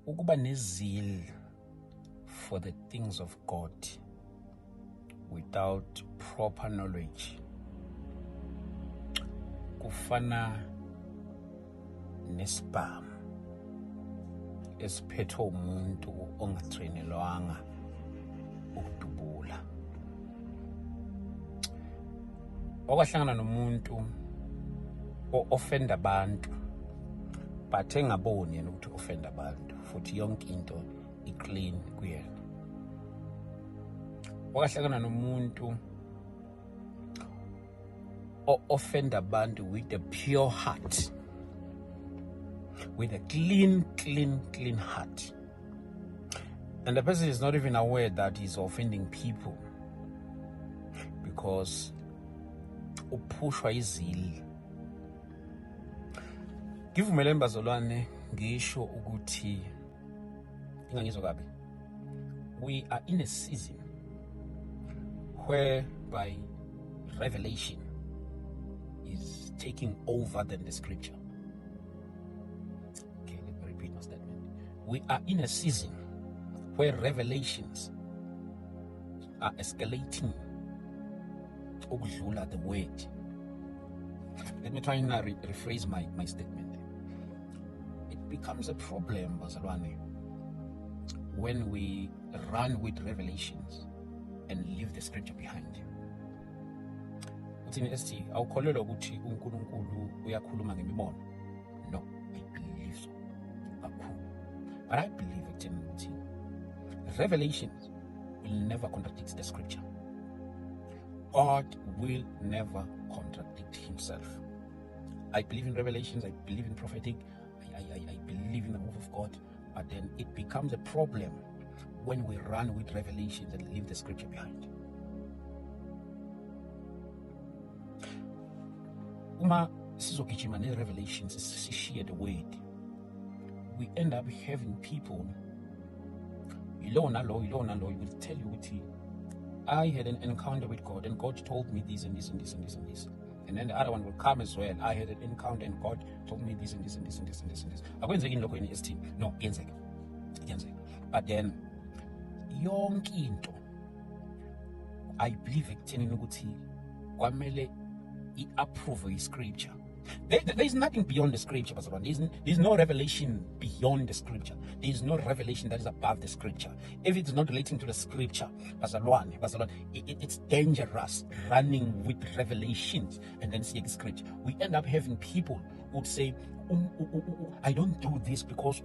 ukuba nezil for the things of God without proper knowledge kufana nesibhamu esiphethe umuntu ongatrainelwanga ukudubula. Okwahlangana nomuntu o-offend abantu but engaboni yena ukuthi offend abantu futhi yonke into iclean kuyena. Okwahlangana nomuntu o-offend abantu with a pure heart, with a clean heart, and the person is not even aware that he's offending people because upushwa izili. Ngivumele mbazalwane ngisho ukuthi ingangizwa kabi, we are in a season whereby revelation is taking over than the scripture. Okay, let me repeat my statement. We are in a season where revelations are escalating ukudlula the word. Let me try and rephrase my statement. It becomes a problem, bazalwane, when we run with revelations and leave the scripture behind. Uthini ST, awukholelwa ukuthi uNkulunkulu uyakhuluma ngemibono? No, I believe so. But I believe ukuthi revelations will never contradict the scripture. God will never contradict himself. I believe in revelations, I believe in prophetic, I believe in the move of God, but then it becomes a problem when we run with revelations and leave the scripture behind. Uma sizogijima ne-revelations sishiye the word, we end up having people, yilo nalo will tell you ukuthi I had an encounter with God and God told me this and this and this and this and this. And then the other one will come as well. I had an encounter and God told me this and this and this and this and this and this. Akwenzeki lokho in ST. No, yenzeka. But then yonke into I believe ekuthenini ukuthi kwamele i-approve i-scripture. There is nothing beyond the scripture, Pastor. There's no revelation beyond the scripture. There is no revelation that is above the scripture. If it's not relating to the scripture, Pastor, it's dangerous running with revelations and then seeing scripture. We end up having people who would say, I don't do this because